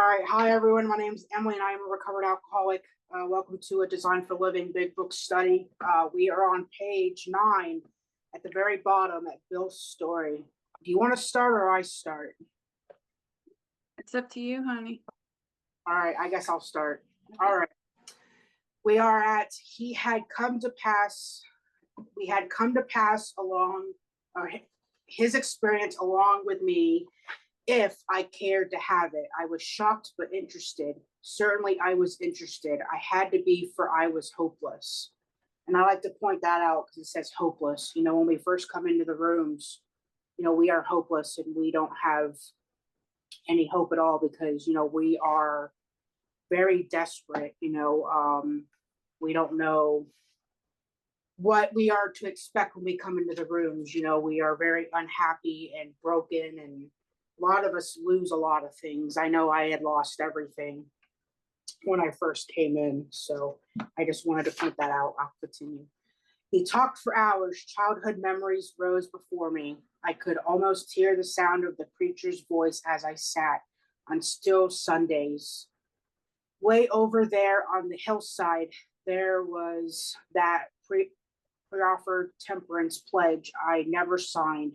All right. Hi, everyone. My name is Emily, and I am a recovered alcoholic. Welcome to a Design for Living Big Book study. We are on page 9 at the very bottom at Bill's story. Do you want to start or I start? It's up to you, honey. All right. I guess I'll start. All right. We are at we had come to pass along his experience along with me if I cared to have it. I was shocked but interested. Certainly, I was interested. I had to be, for I was hopeless. And I like to point that out because it says hopeless. You know, when we first come into the rooms, we are hopeless and we don't have any hope at all because, we are very desperate. We don't know what we are to expect when we come into the rooms. We are very unhappy and broken, and a lot of us lose a lot of things. I know I had lost everything when I first came in, so I just wanted to point that out. I'll continue. He talked for hours. Childhood memories rose before me. I could almost hear the sound of the preacher's voice as I sat on still Sundays. Way over there on the hillside, there was that pre-offered temperance pledge I never signed.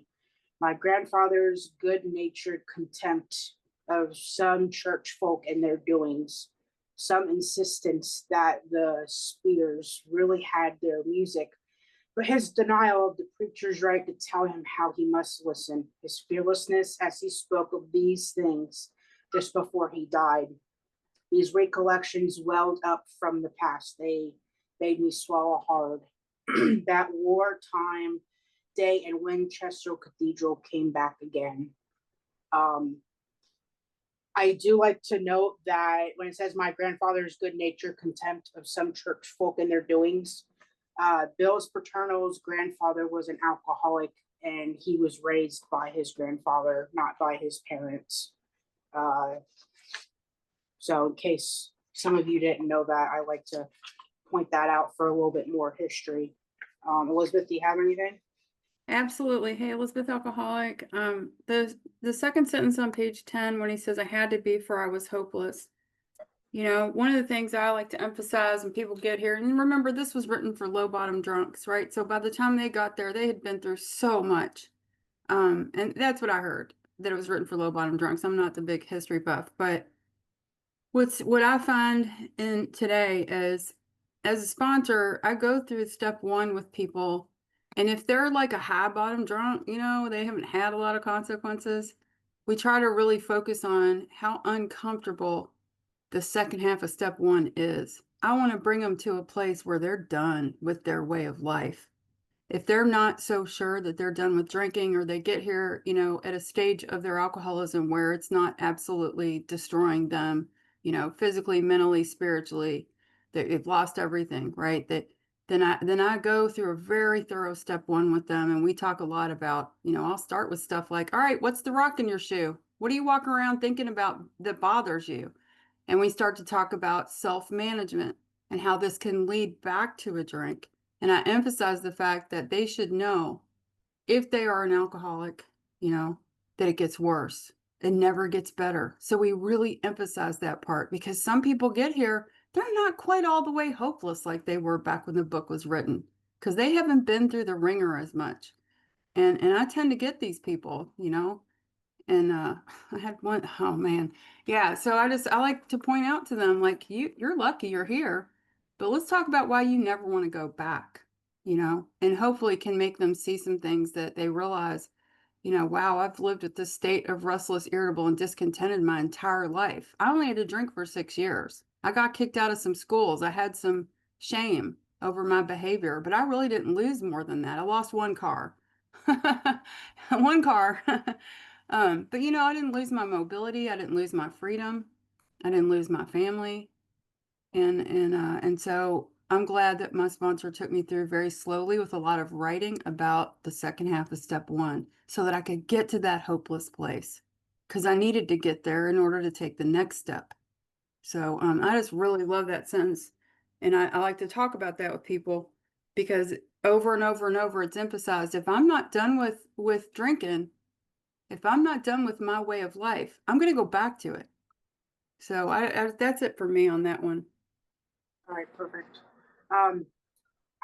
My grandfather's good-natured contempt of some church folk and their doings, some insistence that the Spears really had their music, but his denial of the preacher's right to tell him how he must listen, his fearlessness as he spoke of these things just before he died. These recollections welled up from the past. They made me swallow hard. That wartime day in Winchester Cathedral came back again. I do like to note that when it says my grandfather's good nature contempt of some church folk and their doings, Bill's paternal's grandfather was an alcoholic, and he was raised by his grandfather, not by his parents. So in case some of you didn't know that, I like to point that out for a little bit more history. Elizabeth, do you have anything? Absolutely. Hey, Elizabeth, alcoholic. The second sentence on page 10, when he says, I had to be for I was hopeless. One of the things I like to emphasize when people get here, and remember, this was written for low bottom drunks, right? So by the time they got there, they had been through so much. And that's what I heard, that it was written for low bottom drunks. I'm not the big history buff, but what I find in today is, as a sponsor, I go through step 1 with people, and if they're like a high bottom drunk, they haven't had a lot of consequences, we try to really focus on how uncomfortable the second half of step 1 is. I want to bring them to a place where they're done with their way of life. If they're not so sure that they're done with drinking, or they get here, at a stage of their alcoholism where it's not absolutely destroying them, physically, mentally, spiritually, they've lost everything, right? Then I go through a very thorough step 1 with them, and we talk a lot about, I'll start with stuff like, all right, what's the rock in your shoe? What do you walk around thinking about that bothers you? And we start to talk about self-management and how this can lead back to a drink. And I emphasize the fact that they should know, if they are an alcoholic, that it gets worse. It never gets better. So we really emphasize that part, because some people get here, they're not quite all the way hopeless like they were back when the book was written, because they haven't been through the ringer as much. And I tend to get these people, and I had one, oh man. Yeah, so I like to point out to them, like, you're lucky you're here, but let's talk about why you never want to go back, and hopefully can make them see some things that they realize, wow, I've lived with this state of restless, irritable, and discontented my entire life. I only had to drink for 6 years. I got kicked out of some schools. I had some shame over my behavior, but I really didn't lose more than that. I lost one car. One car. But I didn't lose my mobility. I didn't lose my freedom. I didn't lose my family. And so I'm glad that my sponsor took me through very slowly with a lot of writing about the second half of step 1, so that I could get to that hopeless place, because I needed to get there in order to take the next step. So I just really love that sentence. And I like to talk about that with people, because over and over and over it's emphasized, if I'm not done with drinking, if I'm not done with my way of life, I'm going to go back to it. So that's it for me on that one. All right, perfect. Um,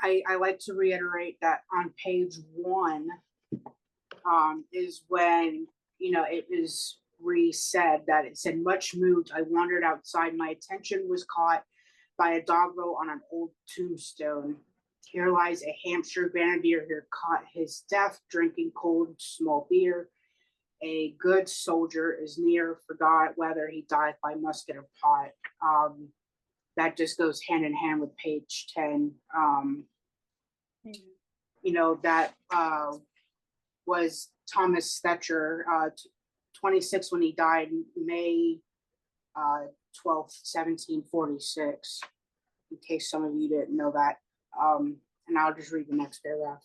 I like to reiterate that on page one, is when, it is re-said that it said, much moved, I wandered outside. My attention was caught by a doggerel on an old tombstone. Here lies a Hampshire grenadier, here caught his death, drinking cold small beer. A good soldier is near, forgot whether he died by musket or pot. Um, that just goes hand in hand with page 10. That was Thomas Thetcher, 26 when he died, May 12th, 1746, in case some of you didn't know that. And I'll just read the next paragraph.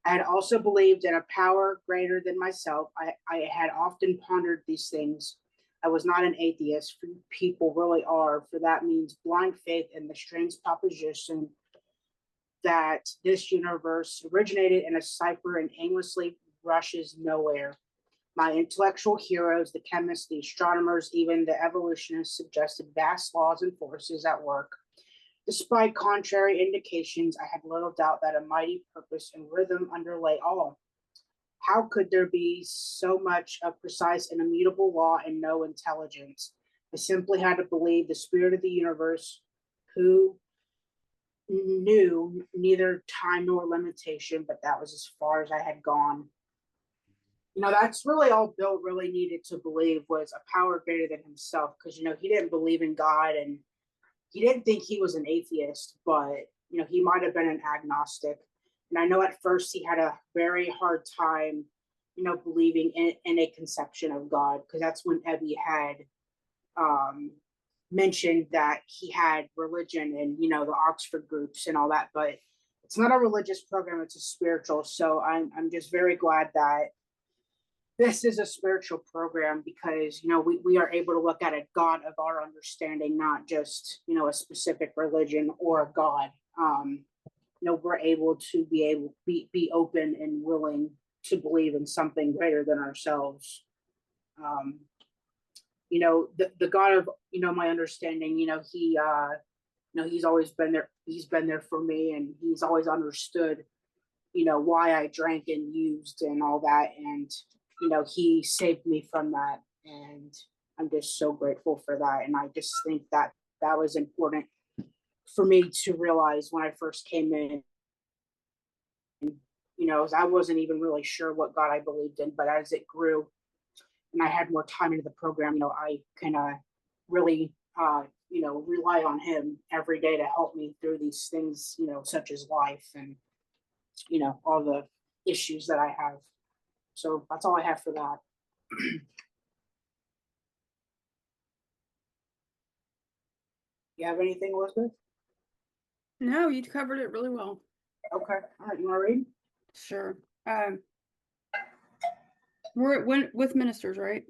I had also believed in a power greater than myself. I had often pondered these things. I was not an atheist, for people really are, for that means blind faith in the strange proposition that this universe originated in a cipher and aimlessly rushes nowhere. My intellectual heroes, the chemists, the astronomers, even the evolutionists, suggested vast laws and forces at work. Despite contrary indications, I had little doubt that a mighty purpose and rhythm underlay all. How could there be so much of precise and immutable law and no intelligence? I simply had to believe the spirit of the universe, who knew neither time nor limitation, but that was as far as I had gone. That's really all Bill really needed to believe, was a power greater than himself, because he didn't believe in God, and he didn't think he was an atheist, but he might have been an agnostic. And I know at first he had a very hard time, believing in a conception of God, because that's when Ebby had um, mentioned that he had religion and the Oxford groups and all that, but it's not a religious program; it's a spiritual. So I'm just very glad that this is a spiritual program, because we are able to look at a God of our understanding, not just a specific religion or a God. We're able to be open and willing to believe in something greater than ourselves. The God of my understanding, he's always been there. He's been there for me, and he's always understood why I drank and used and all that, and he saved me from that, and I'm just so grateful for that. And I just think that that was important for me to realize when I first came in. I wasn't even really sure what God I believed in, but as it grew and I had more time into the program, I can really rely on him every day to help me through these things, such as life and all the issues that I have. So that's all I have for that. You have anything, Elizabeth? No, you covered it really well. Okay. All right. You want to read? Sure. We're with ministers, right?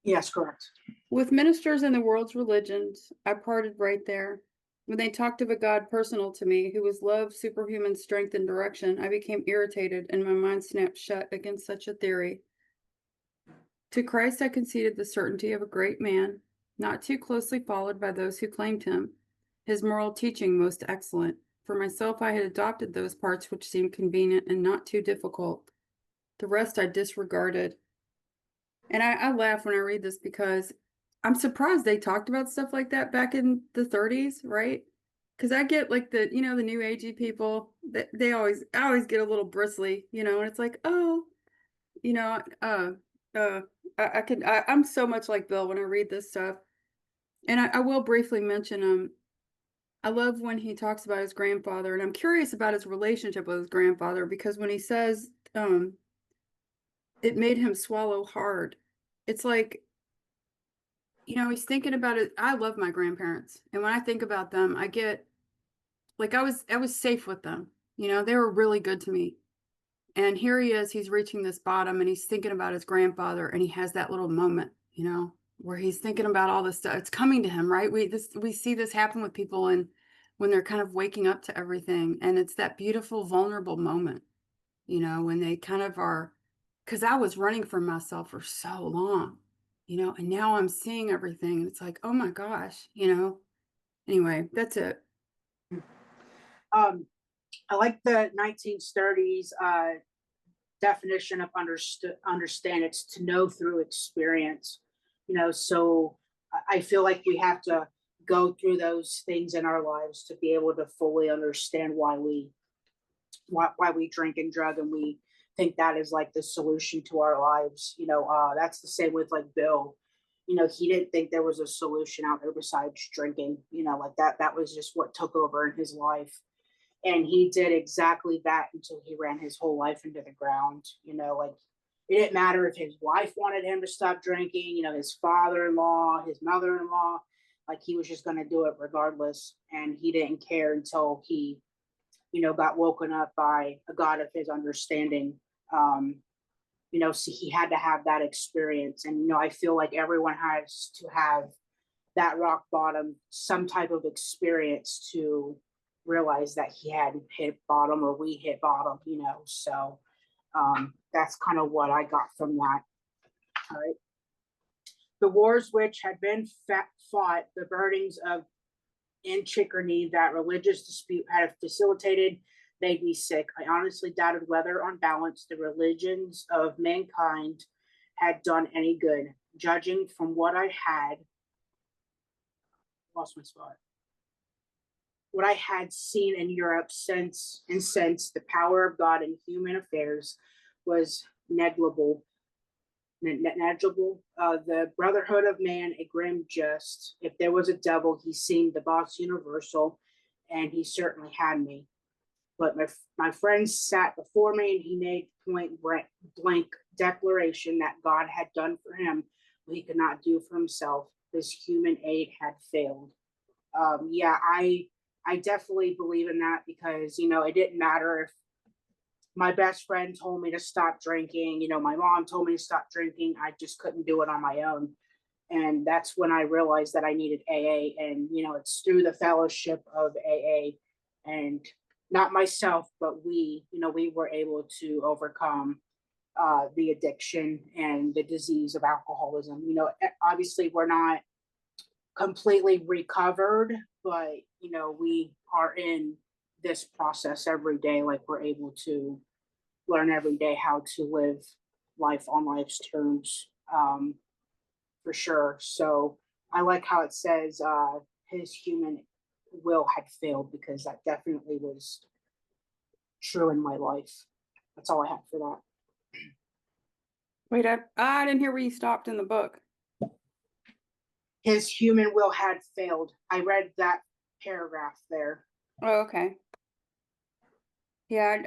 Yes, correct. With ministers in the world's religions, I parted right there. When they talked of a God personal to me, who was love, superhuman strength, and direction, I became irritated, and my mind snapped shut against such a theory. To Christ I conceded the certainty of a great man, not too closely followed by those who claimed him, his moral teaching most excellent. For myself, I had adopted those parts which seemed convenient and not too difficult. The rest I disregarded. And I laugh when I read this, because I'm surprised they talked about stuff like that back in the 30s, right? Because I get like the new agey people that I always get a little bristly, and it's like, oh, you know, I'm so much like Bill when I read this stuff. And I will briefly mention, I love when he talks about his grandfather, and I'm curious about his relationship with his grandfather, because when he says, it made him swallow hard, it's like, he's thinking about it. I love my grandparents, and when I think about them, I get like I was safe with them. They were really good to me. And here he is, he's reaching this bottom, and he's thinking about his grandfather, and he has that little moment, where he's thinking about all this stuff. It's coming to him, right? We see this happen with people, and when they're kind of waking up to everything, and it's that beautiful, vulnerable moment, when they kind of are, because I was running from myself for so long, and now I'm seeing everything. And it's like, oh my gosh, anyway, that's it. Um, I like the 1930s definition of understand. It's to know through experience. So I feel like we have to go through those things in our lives to be able to fully understand why we drink and drug, and we think that is like the solution to our lives. That's the same with like Bill. He didn't think there was a solution out there besides drinking. Like that was just what took over in his life, and he did exactly that until he ran his whole life into the ground. Like it didn't matter if his wife wanted him to stop drinking, his father-in-law, his mother-in-law, like he was just going to do it regardless, and he didn't care until he got woken up by a God of his understanding. So he had to have that experience. And, I feel like everyone has to have that rock bottom, some type of experience to realize that he had hit bottom or we hit bottom. So that's kind of what I got from that. All right. The wars which had been fought, the burnings of in Chickerney that religious dispute had facilitated made me sick. I honestly doubted whether, on balance, the religions of mankind had done any good. Judging from what I had, lost my spot. What I had seen in Europe since, the power of God in human affairs was negligible. The brotherhood of man, a grim jest. If there was a devil, he seemed the boss universal, and he certainly had me. But my friend sat before me, and he made point blank declaration that God had done for him what he could not do for himself. His human aid had failed. Yeah, I definitely believe in that, because it didn't matter if my best friend told me to stop drinking. My mom told me to stop drinking. I just couldn't do it on my own. And that's when I realized that I needed AA. And, it's through the fellowship of AA, and not myself, but we were able to overcome the addiction and the disease of alcoholism. Obviously we're not completely recovered, but, we are in this process every day. Like we're able to learn every day how to live life on life's terms, for sure. So I like how it says his human will had failed, because that definitely was true in my life. That's all I have for that. Wait, I didn't hear where you stopped in the book. His human will had failed. I read that paragraph there. Oh, okay. Yeah,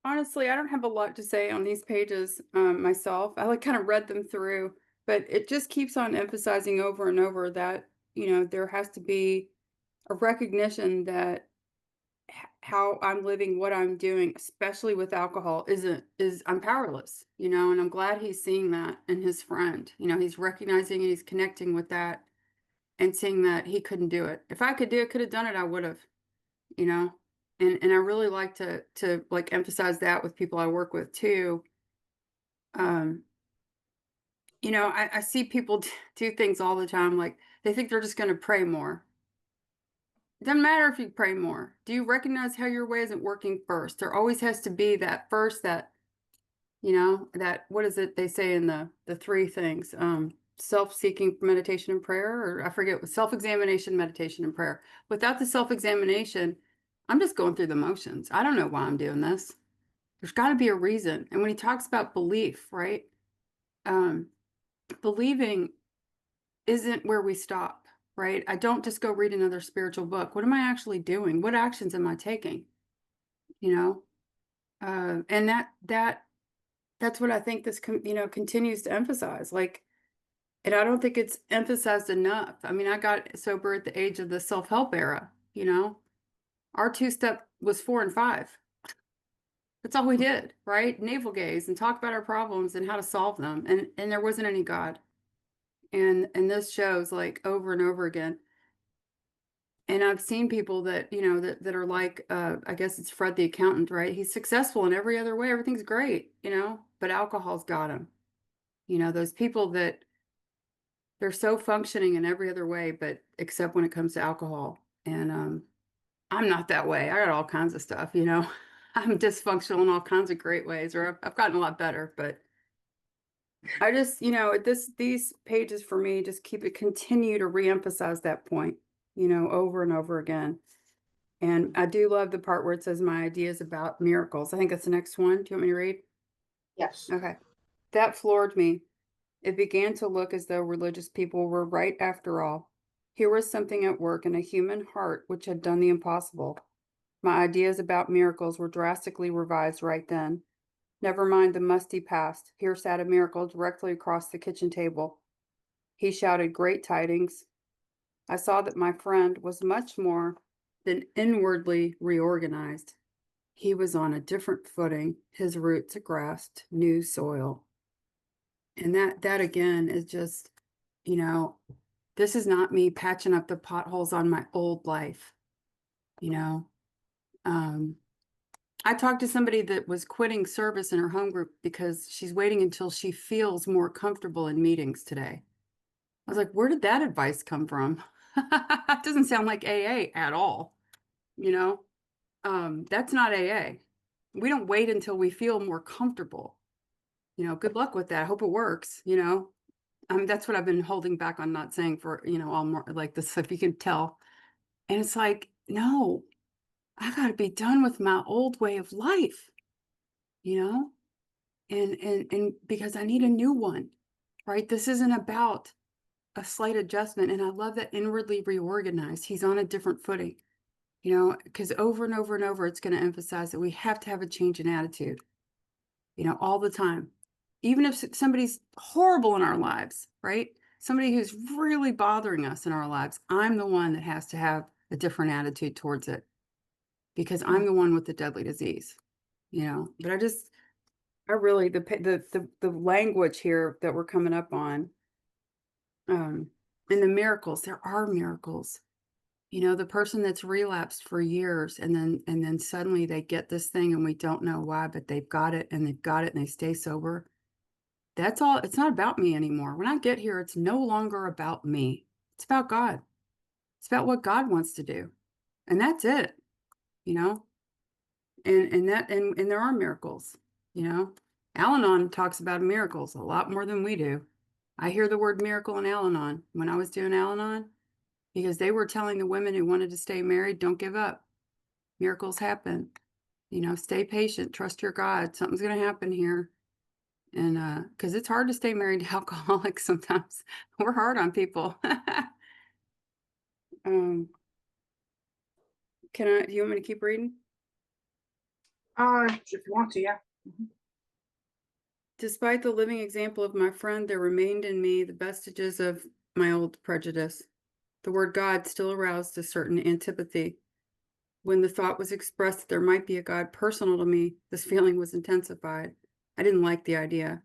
honestly, I don't have a lot to say on these pages myself. I like kind of read them through, but it just keeps on emphasizing over and over that, there has to be a recognition that how I'm living, what I'm doing, especially with alcohol, is I'm powerless, and I'm glad he's seeing that in his friend. He's recognizing and he's connecting with that and seeing that he couldn't do it. If I could do it, could have done it, I would have, you know. And I really like to like emphasize that with people I work with too. I see people do things all the time, like they think they're just going to pray more. It doesn't matter if you pray more. Do you recognize how your way isn't working first? There always has to be that first, that, that, what is it they say in the three things? Self-seeking, meditation, and prayer, or I forget, self-examination, meditation, and prayer. Without the self-examination, I'm just going through the motions. I don't know why I'm doing this. There's got to be a reason. And when he talks about belief, right? Believing isn't where we stop, right? I don't just go read another spiritual book. What am I actually doing? What actions am I taking? And that's what I think this, continues to emphasize. Like, and I don't think it's emphasized enough. I mean, I got sober at the age of the self-help era, Our two-step was 4 and 5. That's all we did, right? Navel gaze and talk about our problems and how to solve them. And there wasn't any God. And this shows like over and over again. And I've seen people that, that are like, I guess it's Fred the accountant, right? He's successful in every other way. Everything's great, but alcohol's got him. Those people that they're so functioning in every other way, but except when it comes to alcohol. And I'm not that way. I got all kinds of stuff, you know. I'm dysfunctional in all kinds of great ways, or I've gotten a lot better, but I just, you know, these pages for me just continue to reemphasize that point, you know, over and over again. And I do love the part where it says my ideas about miracles. I think that's the next one. Do you want me to read? Yes. Okay. That floored me. It began to look as though religious people were right after all. Here was something at work in a human heart which had done the impossible. My ideas about miracles were drastically revised right then. Never mind the musty past. Here sat a miracle directly across the kitchen table. He shouted great tidings. I saw that my friend was much more than inwardly reorganized. He was on a different footing, his roots grasped new soil. And that again is just, you know, this is not me patching up the potholes on my old life, you know. I talked to somebody that was quitting service in her home group because she's waiting until she feels more comfortable in meetings today. I was like, where did that advice come from? It doesn't sound like AA at all, you know. That's not AA. We don't wait until we feel more comfortable. You know, good luck with that. I hope it works, you know. That's what I've been holding back on not saying for, you know, all more like this, if you can tell. And it's like, no, I got to be done with my old way of life, you know, and because I need a new one, right? This isn't about a slight adjustment. And I love that inwardly reorganized. He's on a different footing, you know, because over and over and over, it's going to emphasize that we have to have a change in attitude, you know, all the time. Even if somebody's horrible in our lives, right? Somebody who's really bothering us in our lives, I'm the one that has to have a different attitude towards it because I'm the one with the deadly disease, you know. But I really the language here that we're coming up on, and the miracles. There are miracles. You know, the person that's relapsed for years and then suddenly they get this thing and we don't know why, but they've got it and they stay sober. That's all. It's not about me anymore. When I get here, it's no longer about me. It's about God. It's about what God wants to do. And that's it, you know? And there are miracles, you know? Al-Anon talks about miracles a lot more than we do. I hear the word miracle in Al-Anon when I was doing Al-Anon because they were telling the women who wanted to stay married, don't give up. Miracles happen. You know, stay patient, trust your God. Something's going to happen here. And because it's hard to stay married to alcoholics sometimes. We're hard on people. Do you want me to keep reading? If you want to, yeah. Despite the living example of my friend, there remained in me the vestiges of my old prejudice. The word God still aroused a certain antipathy. When the thought was expressed that there might be a God personal to me, this feeling was intensified. I didn't like the idea.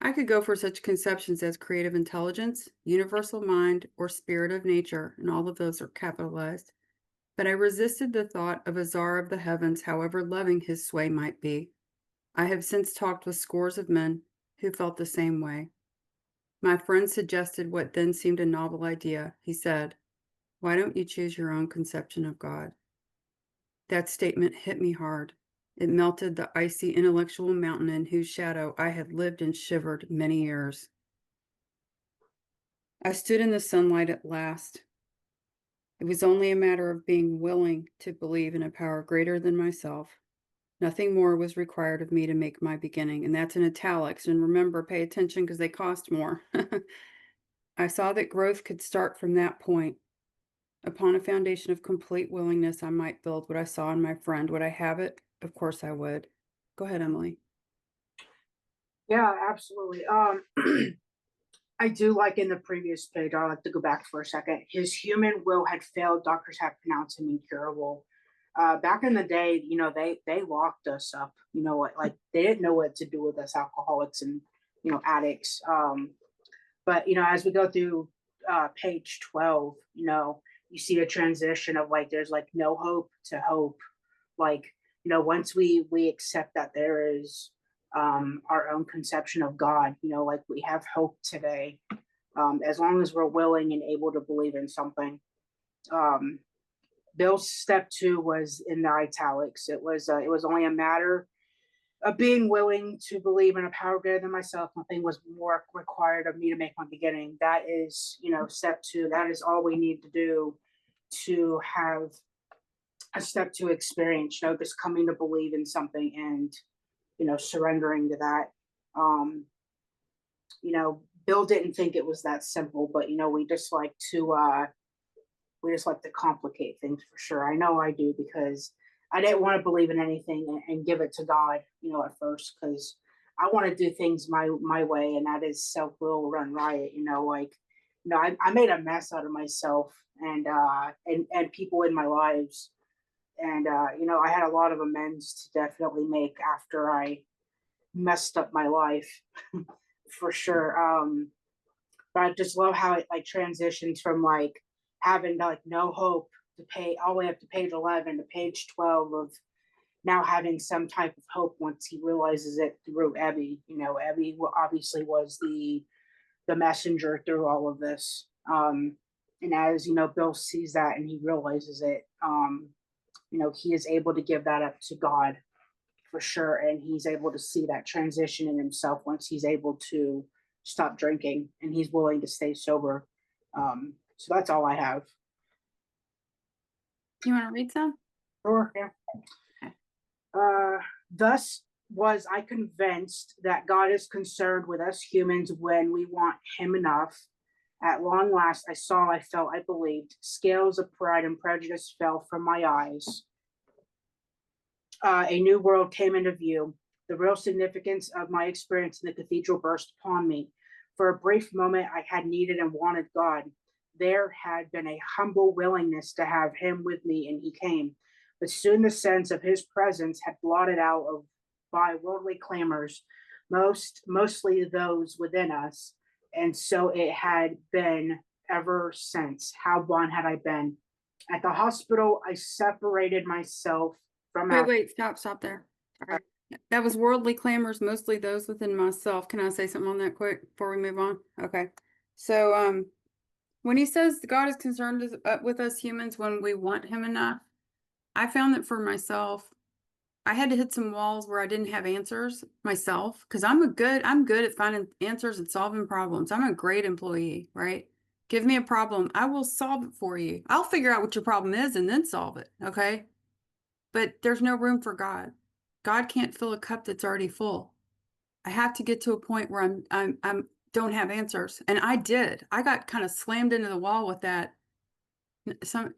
I could go for such conceptions as creative intelligence, universal mind, or spirit of nature, and all of those are capitalized. But I resisted the thought of a czar of the heavens, however loving his sway might be. I have since talked with scores of men who felt the same way. My friend suggested what then seemed a novel idea. He said, "Why don't you choose your own conception of God?" That statement hit me hard. It melted the icy intellectual mountain in whose shadow I had lived and shivered many years. I stood in the sunlight at last. It was only a matter of being willing to believe in a power greater than myself. Nothing more was required of me to make my beginning, and that's in italics. And remember, pay attention because they cost more. I saw that growth could start from that point. Upon a foundation of complete willingness, I might build what I saw in my friend. Would I have it? Of course I would. Go ahead, Emily. Yeah, absolutely. I do like in the previous page, I like to go back for a second. His human will had failed. Doctors had pronounced him incurable. Back in the day, you know, they locked us up. You know what? Like they didn't know what to do with us alcoholics and addicts. But as we go through page 12, you see a transition of like there's like no hope to hope. Like once we accept that there is our own conception of God, like we have hope today. as long as we're willing and able to believe in something. Um, Bill's step two was in the italics. It was only a matter of being willing to believe in a power greater than myself. Nothing was more required of me to make my beginning. That is, step two. That is all we need to do to have a step two experience, just coming to believe in something and, surrendering to that. Um, Bill didn't think it was that simple, but we just like to complicate things for sure. I know I do because I didn't want to believe in anything and give it to God, at first because I want to do things my way, and that is self will run riot. I made a mess out of myself and people in my lives, and I had a lot of amends to definitely make after I messed up my life for sure. But I just love how it like transitions from like having like no hope to pay all the way up to page 11 to page 12 of now having some type of hope once he realizes it through Ebby. Ebby obviously was the messenger through all of this. And as Bill sees that and he realizes it, he is able to give that up to God for sure, and he's able to see that transition in himself once he's able to stop drinking and he's willing to stay sober. So that's all I have. You want to read some? Sure, yeah. Thus was I convinced that God is concerned with us humans when we want him enough. At long last, I saw, I felt, I believed. Scales of pride and prejudice fell from my eyes. A new world came into view. The real significance of my experience in the cathedral burst upon me. For a brief moment, I had needed and wanted God. There had been a humble willingness to have him with me, and he came. But soon the sense of his presence had blotted out of by worldly clamors, mostly those within us. And so it had been ever since. How blind had I been? At the hospital, I separated myself from Wait, stop there. Sorry. That was worldly clamors, mostly those within myself. Can I say something on that quick before we move on? Okay. So, when he says God is concerned with us humans when we want him enough, I found that for myself, I had to hit some walls where I didn't have answers myself because I'm good at finding answers and solving problems. I'm a great employee, right? Give me a problem, I will solve it for you. I'll figure out what your problem is and then solve it, okay? But there's no room for God. God can't fill a cup that's already full. I have to get to a point where I'm don't have answers. And I did. I got kind of slammed into the wall with that.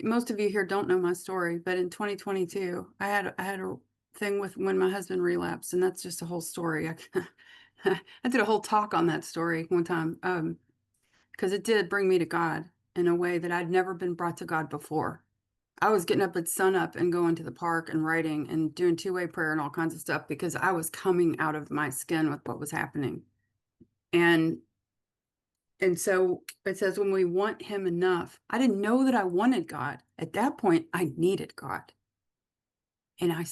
Most of you here don't know my story, but in 2022, I had a thing with when my husband relapsed, and that's just a whole story. I did a whole talk on that story one time, because it did bring me to God in a way that I'd never been brought to God before. I was getting up at sunup and going to the park and writing and doing two-way prayer and all kinds of stuff because I was coming out of my skin with what was happening. And so it says, when we want him enough, I didn't know that I wanted God. At that point, I needed God. And I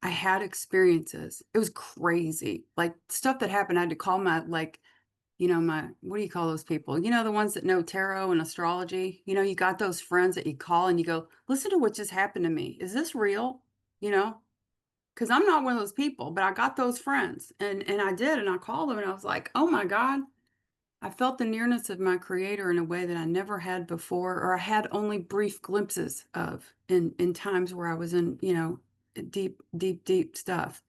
had experiences. It was crazy. Like stuff that happened, I had to call my, what do you call those people? The ones that know tarot and astrology. You got those friends that you call and you go, listen to what just happened to me. Is this real? Because I'm not one of those people, but I got those friends. And I did. And I called them and I was like, oh my God. I felt the nearness of my creator in a way that I never had before, or I had only brief glimpses of in times where I was in, deep stuff.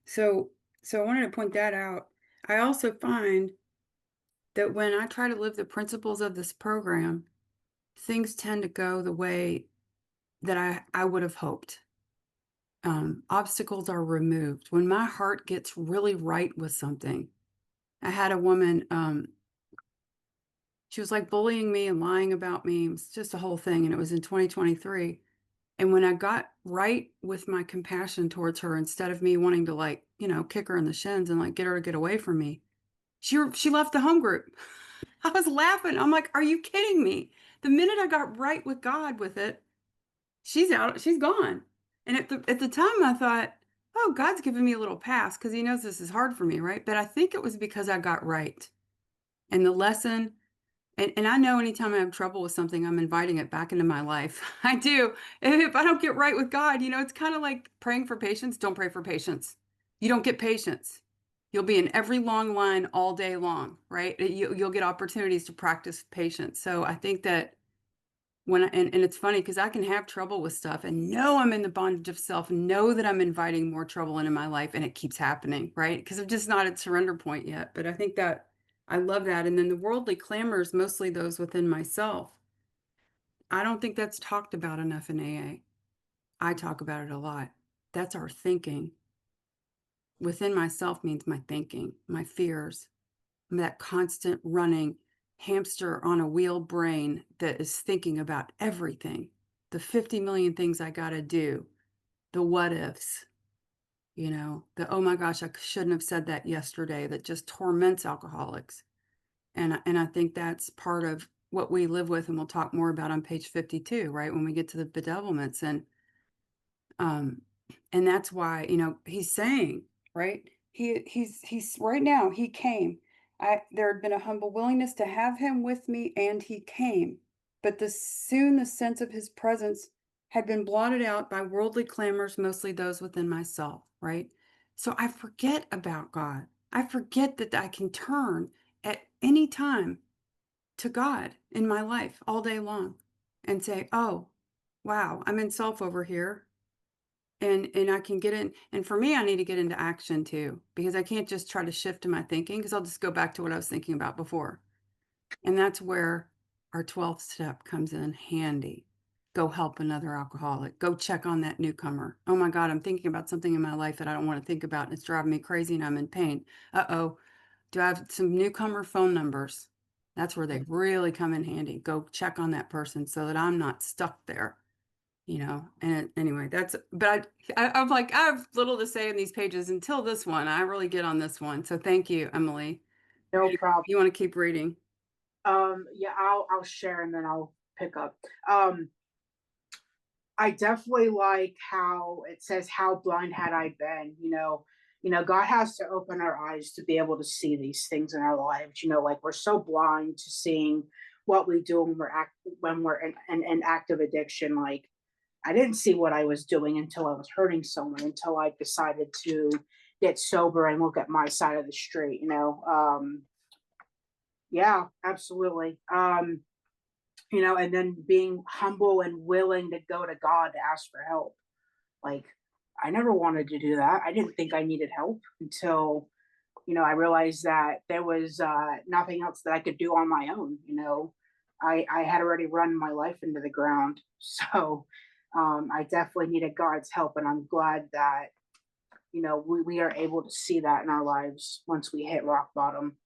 So I wanted to point that out. I also find that when I try to live the principles of this program, things tend to go the way that I would have hoped. Obstacles are removed. When my heart gets really right with something, I had a woman, she was like bullying me and lying about me. It was just a whole thing. And it was in 2023. And when I got right with my compassion towards her, instead of me wanting to kick her in the shins and get her to get away from me, she left the home group. I was laughing. I'm like, are you kidding me? The minute I got right with God with it, she's out, she's gone. And at the time I thought, oh, God's giving me a little pass because he knows this is hard for me, right? But I think it was because I got right. And the lesson And I know anytime I have trouble with something, I'm inviting it back into my life. I do. If I don't get right with God, it's kind of like praying for patience. Don't pray for patience. You don't get patience. You'll be in every long line all day long, right? You'll get opportunities to practice patience. So I think that and it's funny because I can have trouble with stuff and know I'm in the bondage of self, and know that I'm inviting more trouble into my life, and it keeps happening, right? Because I'm just not at surrender point yet. But I think that I love that. And then the worldly clamors, mostly those within myself. I don't think that's talked about enough in AA. I talk about it a lot. That's our thinking. Within myself means my thinking, my fears, that constant running hamster on a wheel brain that is thinking about everything, the 50 million things I got to do, the what ifs, the oh my gosh, I shouldn't have said that yesterday, that just torments alcoholics. And I think that's part of what we live with, and we'll talk more about on page 52, right? When we get to the bedevilments. Um, and that's why, he's saying, right? He's right now, he came. There had been a humble willingness to have him with me, and he came. But soon the sense of his presence had been blotted out by worldly clamors, mostly those within myself, right? So I forget about God. I forget that I can turn at any time to God in my life all day long and say, oh, wow, I'm in self over here. And I can get in, and for me, I need to get into action too, because I can't just try to shift in my thinking, because I'll just go back to what I was thinking about before. And that's where our 12th step comes in handy. Go help another alcoholic. Go check on that newcomer. Oh my God, I'm thinking about something in my life that I don't want to think about, and it's driving me crazy, and I'm in pain. Uh-oh. Do I have some newcomer phone numbers? That's where they really come in handy. Go check on that person so that I'm not stuck there. And anyway, I'm like, I have little to say in these pages until this one. I really get on this one. So thank you, Emily. No problem. You want to keep reading? Yeah, I'll share and then I'll pick up. I definitely like how it says, how blind had I been, God has to open our eyes to be able to see these things in our lives, like we're so blind to seeing what we do when we're in active addiction. Like I didn't see what I was doing until I was hurting someone, until I decided to get sober and look at my side of the street. Yeah, absolutely. And then being humble and willing to go to God to ask for help. Like, I never wanted to do that. I didn't think I needed help until, I realized that there was nothing else that I could do on my own. I had already run my life into the ground. So I definitely needed God's help. And I'm glad that, we are able to see that in our lives once we hit rock bottom.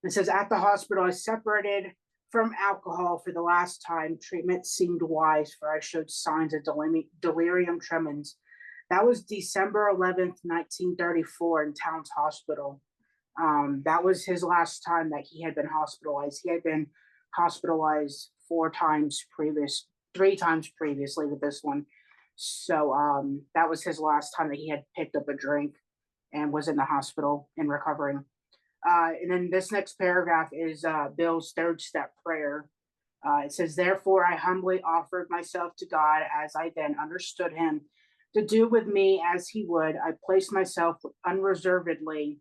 It says, at the hospital, I separated from alcohol for the last time. Treatment seemed wise, for I showed signs of delirium tremens. That was December 11th, 1934, in Towns Hospital. That was his last time that he had been hospitalized. He had been hospitalized 3 times previously with this one. So that was his last time that he had picked up a drink and was in the hospital and recovering. And then this next paragraph is Bill's third step prayer. It says, therefore, I humbly offered myself to God as I then understood him to do with me as he would. I placed myself unreservedly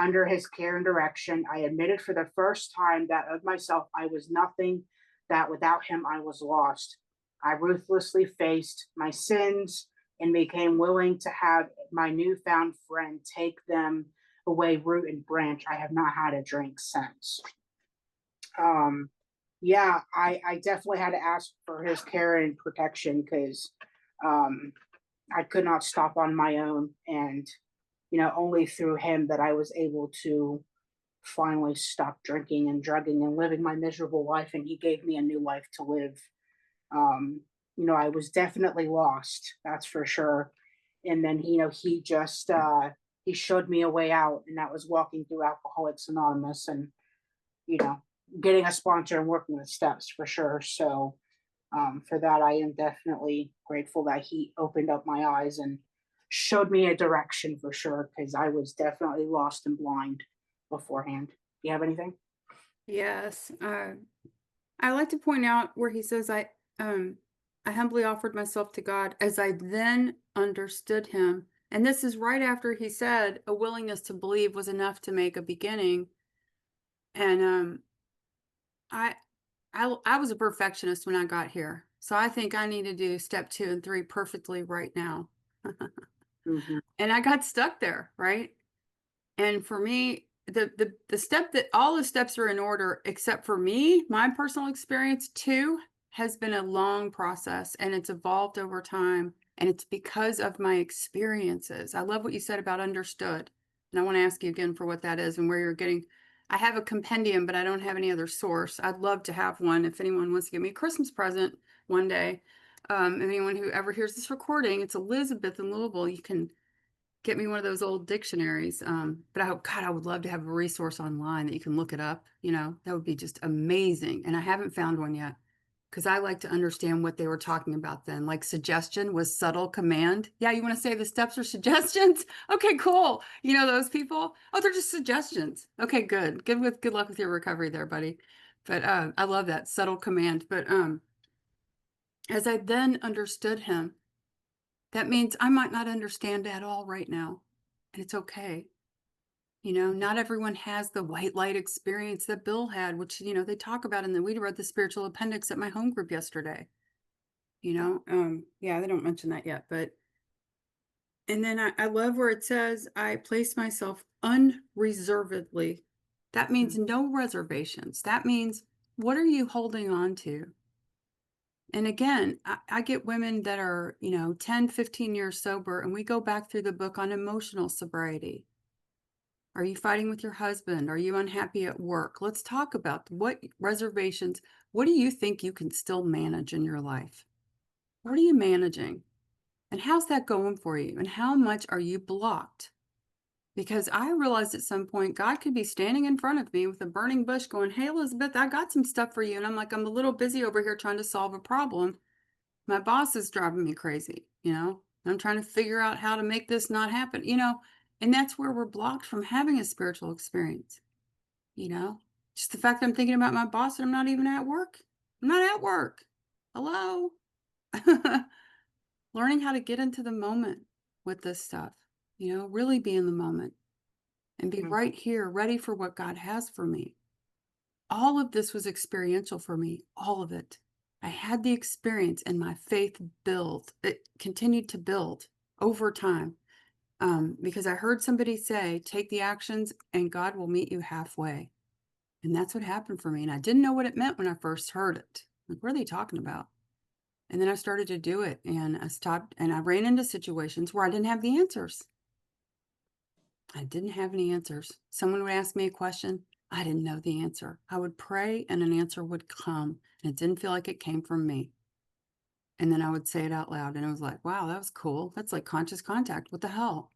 under his care and direction. I admitted for the first time that of myself I was nothing, that without him I was lost. I ruthlessly faced my sins and became willing to have my newfound friend take them away root and branch. I have not had a drink since. Yeah, I definitely had to ask for his care and protection, because I could not stop on my own. And, only through him that I was able to finally stop drinking and drugging and living my miserable life. And he gave me a new life to live. Um, I was definitely lost, that's for sure. And then, he just, he showed me a way out, and that was walking through Alcoholics Anonymous and, you know, getting a sponsor and working the steps for sure. So for that, I am definitely grateful that he opened up my eyes and showed me a direction for sure, because I was definitely lost and blind beforehand. Do you have anything? Yes. I like to point out where he says, I humbly offered myself to God as I then understood him. And this is right after he said a willingness to believe was enough to make a beginning. And I I was a perfectionist when I got here. So I think I need to do step 2 and 3 perfectly right now. Mhm. And I got stuck there, right? And for me, the step that all the steps are in order except for me, my personal experience too has been a long process and it's evolved over time. And it's because of my experiences. I love what you said about understood. And I want to ask you again for what that is and where you're getting. I have a compendium, but I don't have any other source. I'd love to have one if anyone wants to give me a Christmas present one day. Anyone who ever hears this recording, it's Elizabeth in Louisville. You can get me one of those old dictionaries. But God, I would love to have a resource online that you can look it up. That would be just amazing. And I haven't found one yet because I like to understand what they were talking about then. Like suggestion was subtle command. Yeah, you want to say the steps are suggestions? Okay, cool. Those people? Oh, they're just suggestions. Okay, good. Good luck with your recovery there, buddy. But I love that subtle command. But as I then understood him, that means I might not understand at all right now. And it's okay. Not everyone has the white light experience that Bill had, which, they talk about we read the spiritual appendix at my home group yesterday. Yeah, they don't mention that yet, but, and then I love where it says, I place myself unreservedly. That means no reservations. That means, what are you holding on to? And again, I get women that are, 10, 15 years sober, and we go back through the book on emotional sobriety. Are you fighting with your husband? Are you unhappy at work? Let's talk about what reservations, what do you think you can still manage in your life? What are you managing? And how's that going for you? And how much are you blocked? Because I realized at some point God could be standing in front of me with a burning bush going, Hey, Elizabeth, I got some stuff for you. And I'm like, I'm a little busy over here trying to solve a problem. My boss is driving me crazy, I'm trying to figure out how to make this not happen, and that's where we're blocked from having a spiritual experience. You know, just the fact that I'm thinking about my boss and I'm not even at work. I'm not at work. Hello? Learning how to get into the moment with this stuff, really be in the moment and be Mhm. right here, ready for what God has for me. All of this was experiential for me, all of it. I had the experience and my faith built. It continued to build over time because I heard somebody say, take the actions and God will meet you halfway. And that's what happened for me, and I didn't know what it meant when I first heard it. Like, what are they talking about? And then I started to do it, and I stopped, and I ran into situations where I didn't have the answers. I didn't have any answers. Someone would ask me a question, I didn't know the answer. I would pray, and an answer would come, and it didn't feel like it came from me. And then I would say it out loud, and it was like, wow, that was cool. That's like conscious contact. What the hell?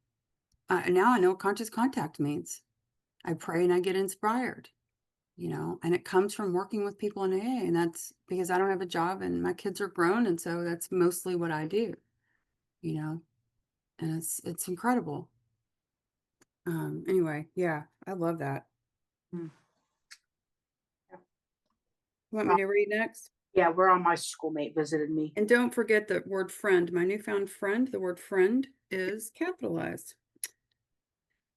And now I know what conscious contact means. I pray and I get inspired. And it comes from working with people in AA, and that's because I don't have a job and my kids are grown, and so that's mostly what I do, you know, and it's incredible. Anyway, yeah, I love that. Mm. You want me Uh, to read next? yeah, we're on my schoolmate visited me. And don't forget the word friend. My newfound friend, the word friend is capitalized.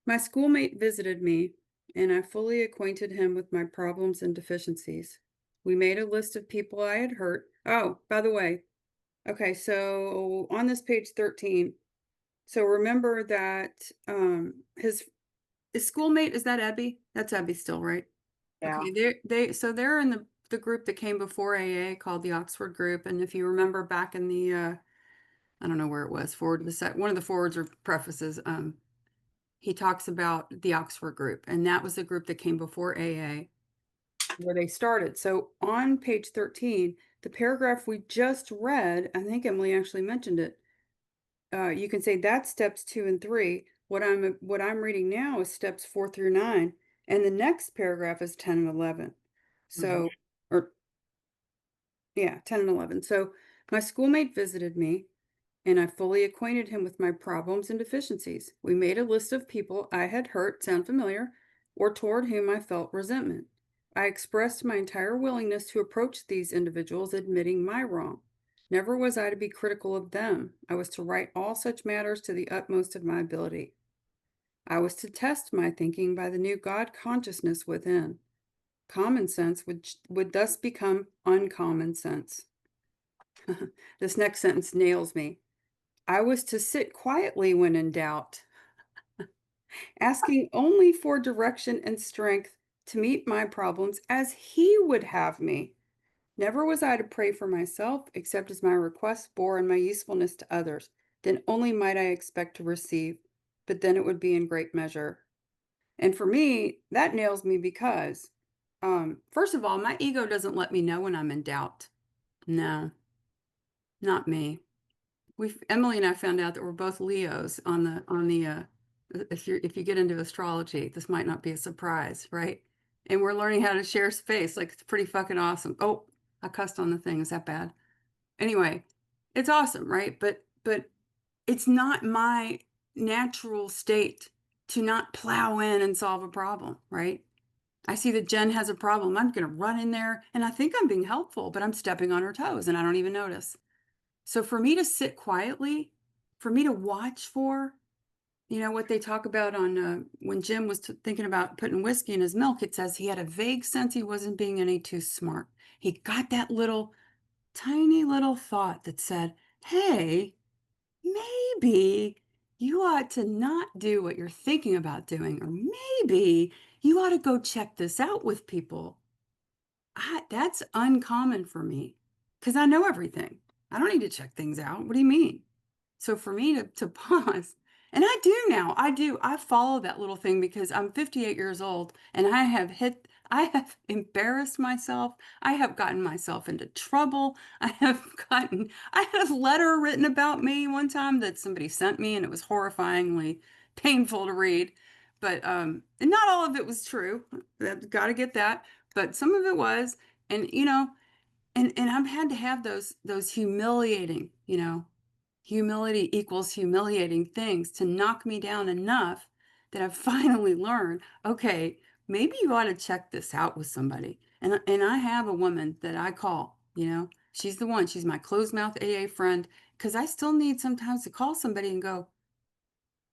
My schoolmate visited me, and I fully acquainted him with my problems and deficiencies. We made a list of people I had hurt. Oh, by the way, okay, so on this page 13, so remember that his schoolmate, is that Abby? That's Abby still, right? Yeah. Okay, they're in the group that came before AA called the Oxford group. And if you remember back in the I don't know where it was, forward the set, one of the forwards or prefaces, he talks about the Oxford group, and that was the group that came before AA where they started. So on page 13, the paragraph we just read, I think Emily actually mentioned it. You can say that's steps 2 and 3. What I'm reading now is steps 4 through 9, and the next paragraph is 10 and 11. Mhm. So, or yeah, 10 and 11. So my schoolmate visited me, and I fully acquainted him with my problems and deficiencies. We made a list of people I had hurt, sound familiar, or toward whom I felt resentment. I expressed my entire willingness to approach these individuals, admitting my wrong. Never was I to be critical of them. I was to right all such matters to the utmost of my ability. I was to test my thinking by the new God consciousness within. Common sense would thus become uncommon sense. This next sentence nails me. I was to sit quietly when in doubt, asking only for direction and strength to meet my problems as He would have me. Never was I to pray for myself, except as my requests bore on my usefulness to others. Then only might I expect to receive, but then it would be in great measure. And for me, that nails me because, first of all, my ego doesn't let me know when I'm in doubt. No, not me. Emily and I found out that we're both Leos if you get into astrology, this might not be a surprise, right? And we're learning how to share space. Like, it's pretty fucking awesome. Oh, I cussed on the thing. Is that bad? Anyway, it's awesome, right? But it's not my natural state to not plow in and solve a problem, right? I see that Jen has a problem. I'm going to run in there and I think I'm being helpful, but I'm stepping on her toes and I don't even notice. So for me to sit quietly, for me to watch for, what they talk about on when Jim was thinking about putting whiskey in his milk, it says he had a vague sense he wasn't being any too smart. He got that little tiny little thought that said, hey, maybe you ought to not do what you're thinking about doing, or maybe you ought to go check this out with people. That's uncommon for me because I know everything. I don't need to check things out. What do you mean? So for me to pause, and I do now, I follow that little thing because I'm 58 years old and I have embarrassed myself. I have gotten myself into trouble. I had a letter written about me one time that somebody sent me and it was horrifyingly painful to read. But, and not all of it was true. Got to get that. But some of it was, and, and I've had to have those humiliating, humility equals humiliating things to knock me down enough that I've finally learned, okay, maybe you ought to check this out with somebody. And I have a woman that I call, she's the one, she's my closed mouth AA friend, because I still need sometimes to call somebody and go,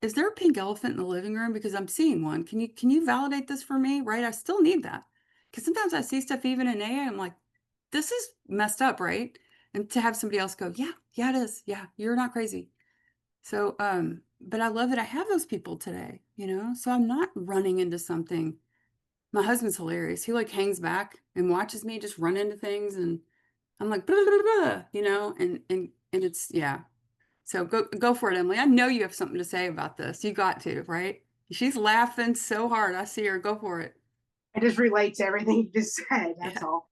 is there a pink elephant in the living room? Because I'm seeing one. Can you validate this for me? Right? I still need that. Because sometimes I see stuff even in AA, I'm like, this is messed up, right? And to have somebody else go, yeah, yeah, it is. Yeah, you're not crazy. So, but I love that I have those people today, so I'm not running into something. My husband's hilarious. He like hangs back and watches me just run into things. And I'm like, blah, blah, blah, and it's, yeah. So go for it, Emily. I know you have something to say about this. You got to, right? She's laughing so hard. I see her. Go for it. I just relate to everything you just said. That's Yeah. all.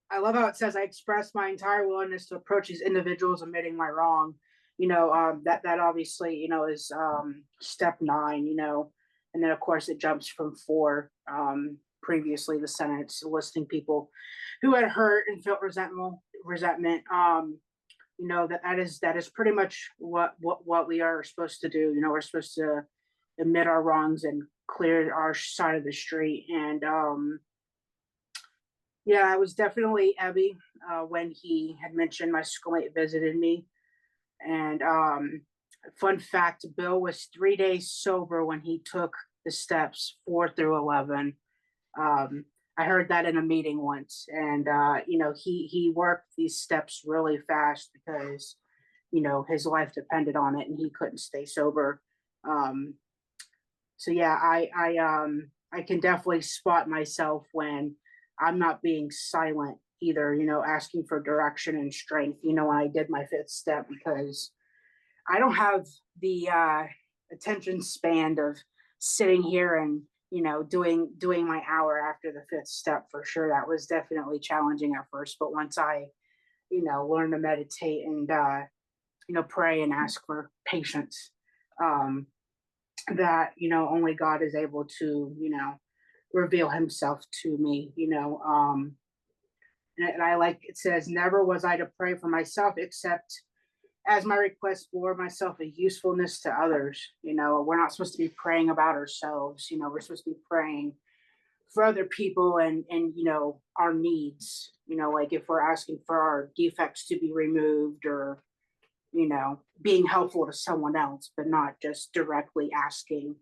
I love how it says I express my entire willingness to approach these individuals, admitting my wrong. That obviously, is step 9, and then of course it jumps from 4. Previously the sentence listing people who had hurt and felt resentment. That is pretty much what we are supposed to do. We're supposed to admit our wrongs and clear our side of the street. And yeah, it was definitely Ebby when he had mentioned my schoolmate visited me. And fun fact, Bill was 3 days sober when he took the steps 4 through 11. I heard that in a meeting once, and he worked these steps really fast because his life depended on it, and he couldn't stay sober. Um, so yeah, I can definitely spot myself when I'm not being silent either, asking for direction and strength, when I did my 5th step, because I don't have the attention span of sitting here and, doing my hour after the 5th step. For sure. That was definitely challenging at first, but once I, learn to meditate and pray and ask for patience, um, that only God is able to reveal himself to me, and I like it says, never was I to pray for myself except as my request bore myself a usefulness to others. We're not supposed to be praying about ourselves. We're supposed to be praying for other people and, you know, our needs, you know, like if we're asking for our defects to be removed or, you know, being helpful to someone else, but not just directly asking,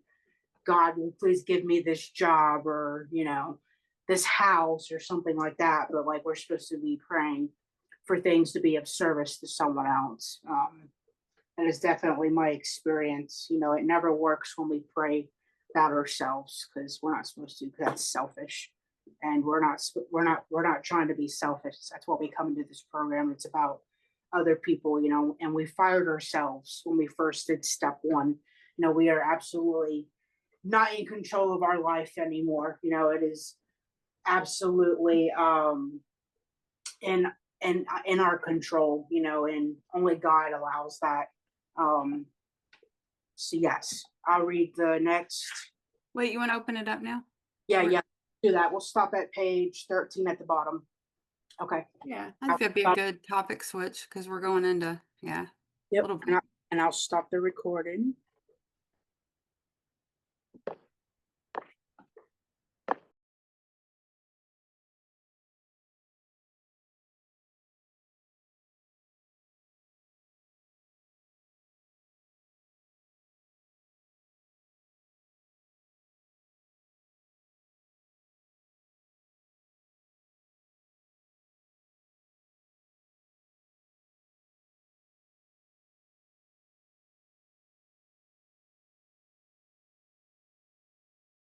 God, will please give me this job or, you know, this house or something like that. But like we're supposed to be praying for things to be of service to someone else. And it's definitely my experience. You know, it never works when we pray about ourselves because we're not supposed to, because that's selfish. And we're not trying to be selfish. That's what we come into this program. It's about other people, you know, and we fired ourselves when we first did step one. You know, we are absolutely not in control of our life anymore. You know, it is absolutely in in our control, you know, and only God allows that. Um so yes, I'll read the next. Wait, you want to open it up now? Yeah, Or- yeah, do that. We'll stop at page 13 at the bottom. Okay. Yeah, I think that'd be a good topic switch because we're going into, yeah, a Yep. little And, bit. I'll stop the recording.